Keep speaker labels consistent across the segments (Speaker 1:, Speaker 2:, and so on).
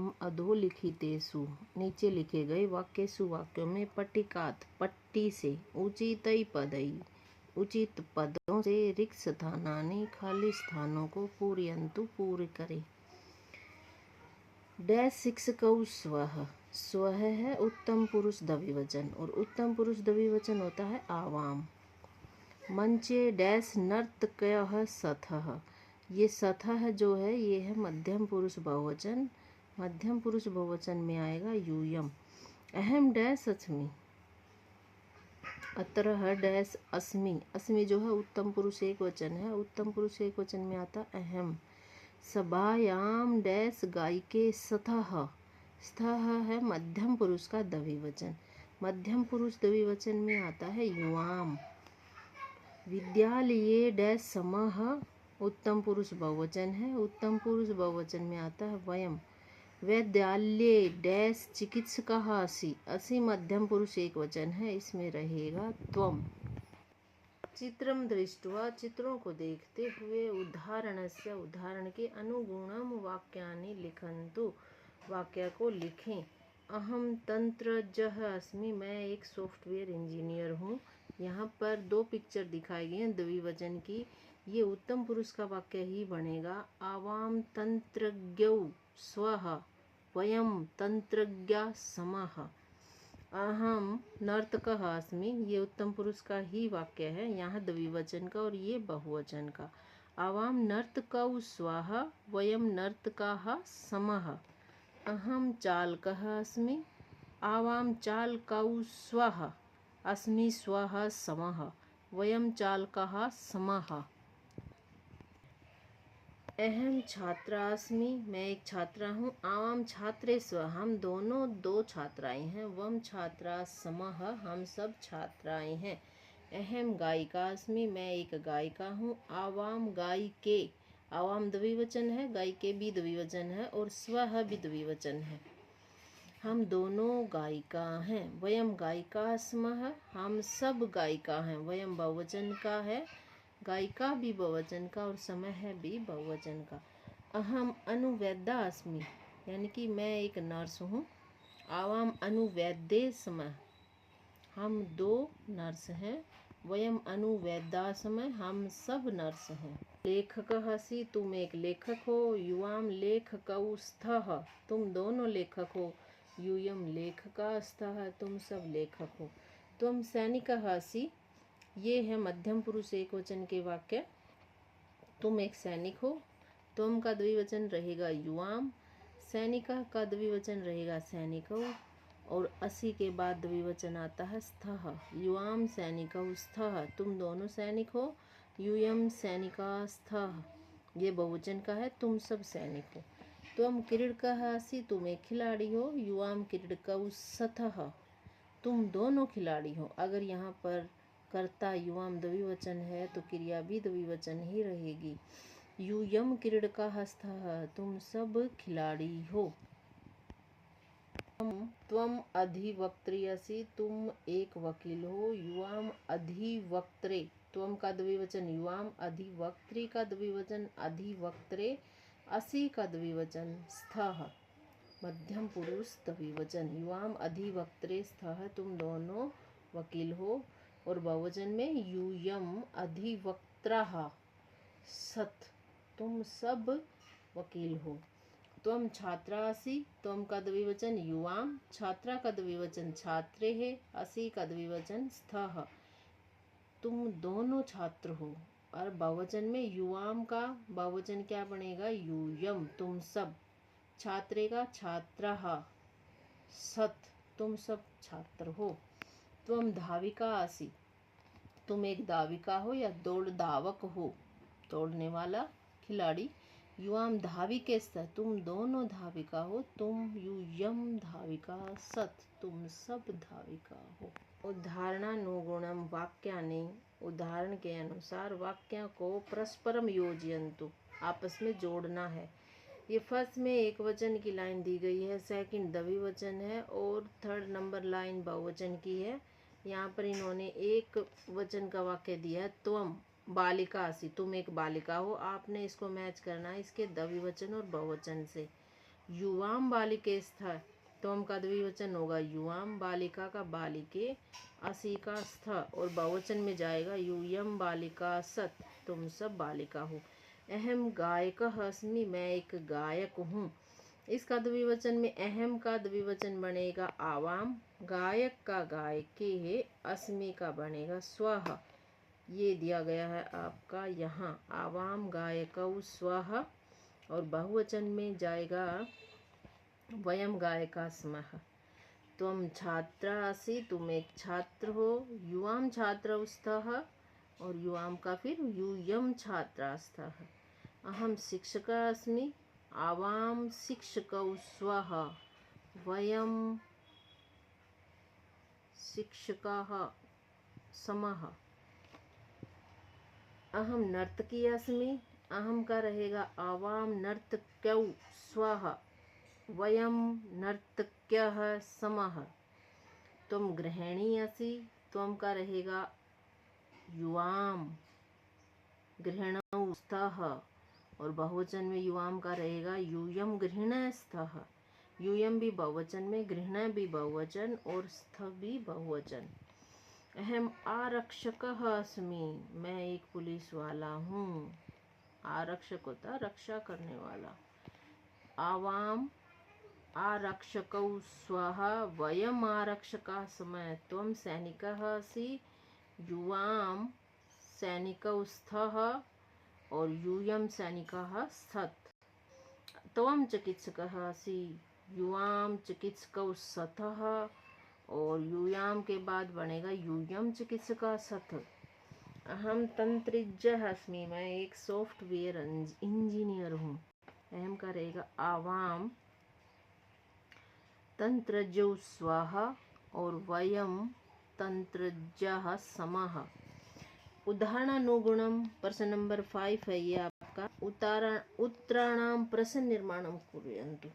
Speaker 1: तम अधोलिखितेषु नीचे लिखे गए वाक्येषु वाक्यों में पट्टिकात पट्टी से उचितई पदई उचित पदों से रिक्त स्थानानि खाली स्थानों को पूरयन्तु पूर्ण करें। डैश शिक्षकौ स्वः। स्वः है उत्तम पुरुष द्विवचन और उत्तम पुरुष द्विवचन होता है आवाम। मंचे डैश नर्तक्यः सथः। ये सथः जो है ये है मध्यम पुरुष बहुवचन। मध्यम पुरुष बहुवचन में आएगा यूयम। अहम डैश अस्मि। अतः डैश अस्मि। अस्मि जो है उत्तम पुरुष एक वचन है। उत्तम पुरुष एक वचन में आता अहम। सभायाम डैश गायिके स्तः। स्तः है मध्यम पुरुष का द्विवचन। मध्यम पुरुष द्विवचन में आता है युवाम। विद्यालये डैश समः उत्तम पुरुष बहुवचन है। उत्तम पुरुष बहुवचन में आता है वयम। वैद्यालये डैश चिकित्सकः असि। असि मध्यम पुरुष एक वचन है, इसमें रहेगा त्वम। चित्रम दृष्ट्वा चित्रों को देखते हुए उदाहरणस्य उदाहरण के अनुगुणम वाक्यानि लिखन्तु। वाक्य को लिखें। अहम तंत्रज्ञः अस्मि। मैं एक सॉफ्टवेयर इंजीनियर हूँ। यहाँ पर दो पिक्चर दिखाई गई हैं द्विवचन की। ये उत्तम पुरुष का वाक्य ही बनेगा। आवाम तंत्रज्ञौ स्वः वयम तंत्रज्ञा समः। अहम नर्तकः अस्मि। ये उत्तम पुरुष का ही वाक्य है, यहाँ द्विवचन का और ये बहुवचन का। आवाम नर्तकौ स्वः वयम नर्तकाः समः। अहम चालकः अस्मि। आवाम चालकौ स्वः अस्मि स्वः समः। वयम चालकाः समः। अहम छात्रा अस्मि। मैं एक छात्रा हूँ। आवाम छात्रे स्व। हम दोनों दो छात्राएं हैं। वम छात्रा समः हम सब छात्राएं हैं। अहम गायिका अस्मि। मैं एक गायिका हूँ। आवाम गायिके। आवाम द्विवचन है, गायिके भी द्विवचन है और स्वः भी द्विवचन है। हम दोनों गायिका हैं। वयम गायिका स्मः हम सब गायिका हैं। वयम बहुवचन का है, गायिका भी बहुवचन का और समय है भी बहुवचन का। अहम अनुवैद्या अस्मि यानी कि मैं एक नर्स हूँ। आवाम अनुवैद्ये स्मः हम दो नर्स हैं। वयम अनुवैद्या स्मः हम सब नर्स हैं। लेखकः असि तुम एक लेखक हो। युवाम लेखकौ स्तः तुम दोनों लेखक हो। यूयम लेखका स्तः तुम सब लेखक हो। तुम सैनिकः असि ये है मध्यम पुरुष एक वचन के वाक्य। तुम एक सैनिक हो। तुम का द्विवचन रहेगा युवाम। सैनिका का द्विवचन रहेगा सैनिकौ और असि के बाद द्विवचन आता है स्थः। युवाम सैनिकौ स्थः तुम दोनों सैनिक हो। यूयम सैनिका स्थः ये बहुवचन का है, तुम सब सैनिक हो। तुम क्रीडकः असि तुम एक खिलाड़ी हो। युवाम क्रीडकौ स्तः तुम दोनों खिलाड़ी हो। अगर यहाँ पर कर्ता युवाम द्विवचन है तो क्रिया भी द्विवचन ही रहेगी। यूयम क्रीडकाः स्तः तुम सब खिलाड़ी हो। त्वम अधिवक्त्री असि तुम एक वकील हो। युवाम अधिवक्त्रे त्वम का द्विवचन युवाम। अधिवक्त्री का द्विवचन अधिवक्त्रे। असि का द्विवचन स्तः मध्यम पुरुष द्विवचन। युवाम अधिवक्त्रे स्तः तुम दोनों वकील हो और बहुवचन में यूयम अधिवक्त्राः सत् तुम सब वकील हो। त्वम छात्रा असि त्वम का द्विवचन युवाम। छात्रा का द्विवचन छात्रे है। असि का द्विवचन स्तः तुम दोनों छात्र हो। और बहुवचन में युवाम का बहुवचन क्या बनेगा यूयम तुम सब। छात्रे का छात्राः सत् तुम सब छात्र हो। त्वम धाविका असि तुम एक धाविका हो या दौड़ धावक हो, दौड़ने वाला खिलाड़ी। युवाम धाविके स्तः तुम दोनों धाविका हो। तुम यूयम धाविका सत् तुम सब धाविका हो। उदाहरणानुगुणम वाक्यानि उदाहरण के अनुसार वाक्यों को परस्परम योजयन्तु आपस में जोड़ना है। ये फर्स्ट में एक वचन की लाइन दी गई है, सेकंड द्विवचन है और थर्ड नंबर लाइन बहुवचन की है। यहाँ पर इन्होंने एक वचन का वाक्य दिया है त्वम बालिका असि तुम एक बालिका हो। आपने इसको मैच करना है इसके द्विवचन और बहुवचन से। युवाम बालिके स्थ, त्वम का द्विवचन होगा युवाम, बालिका का बालिके, असी का स्थ और बहुवचन में जाएगा यूयम बालिका सत, तुम सब बालिका हो। अहम गायकः अस्मि, मैं एक गायक हूँ। इसका द्विवचन में अहम का द्विवचन बनेगा आवाम, गायक का गायके है, अस्मि का बनेगा स्वः। ये दिया गया है आपका यहाँ आवाम गायकौ स्वः और बहुवचन में जाएगा वयम गायका स्मः। त्वम छात्रा असि, तुम एक छात्र हो। युवाम छात्रौ स्तः और युवाम का फिर यूयम छात्रास्तः। अहम शिक्षका अस्मि, आवाम शिक्षकौ स्वः, वयम शिक्षकाः समः। अहम नर्तकी अस्मि, अहम का रहेगा आवाम नर्तक्यौ स्वः, वयम नर्तक्यः समः। त्वम गृहिणी असि, त्वम का रहेगा युवाम गृहिणौ स्तः और बहुवचन में युवाम का रहेगा यूयम गृहिणस्तः। यूयम भी बहुवचन में, गृहिण भी बहुवचन और स्थ भी बहुवचन। अहम आरक्षकः अस्मि, मैं एक पुलिस वाला हूँ। आरक्षक होता रक्षा करने वाला। आवाम आरक्षकौ स्वः, वयम आरक्षकाः स्मः। त्वम सैनिकः असि, युवाम सैनिकौ स्तः और यूयम सैनिकाः स्तः। त्वम चिकित्सकः असि, युवाम चिकित्सकौ स्तः और यूयाम के बाद बनेगा यूयम चिकित्सका सथ। अहम तंत्रिज्यः अस्मि, मैं एक सॉफ्टवेयर इंजीनियर हूँ। अहम का रहेगा आवाम तंत्रज्ञौ स्वः और वयम तंत्रज्ञः समः। उदाहरणानुगुणम प्रश्न नंबर 5 है ये आपका। उत्तराणाम प्रश्न निर्माणम कुर्वन्तु।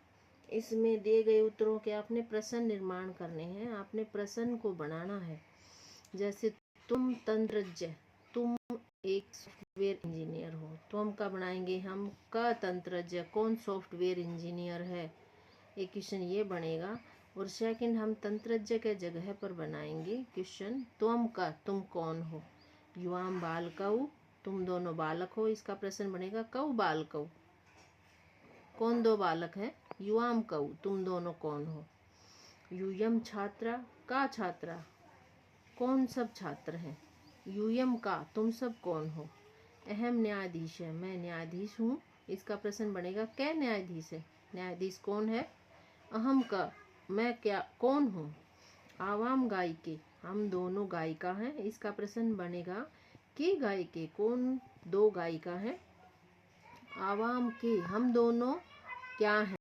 Speaker 1: इसमें दिए गए उत्तरों के आपने प्रश्न निर्माण करने हैं, आपने प्रश्न को बनाना है। जैसे तुम तंत्रज्ञ, तुम एक सॉफ्टवेयर इंजीनियर हो। तुम का बनाएंगे हम, का तंत्रज्ञ कौन सॉफ्टवेयर इंजीनियर है, एक क्वेश्चन ये बनेगा। और सेकंड हम तंत्रज्ञ के जगह पर बनाएंगे क्वेश्चन तुम का, तुम कौन हो। युवाम बालकौ, तुम दोनों बालक हो, इसका प्रश्न बनेगा कौ बालकौ, कौन दो बालक हैं। युवाम कौ, तुम दोनों कौन हो। यूयम छात्रा, का छात्रा, कौन सब छात्र हैं। यूयम का, तुम सब कौन हो। अहम न्यायाधीश है, मैं न्यायाधीश हूँ, इसका प्रश्न बनेगा कै न्यायाधीश है, न्यायाधीश कौन है। अहम का, मैं क्या कौन हूँ। आवाम गायिके, हम दोनों गायिका हैं, इसका प्रश्न बनेगा कि गायिके कौन दो गायिका हैं। आवाम के, हम दोनों क्या हैं।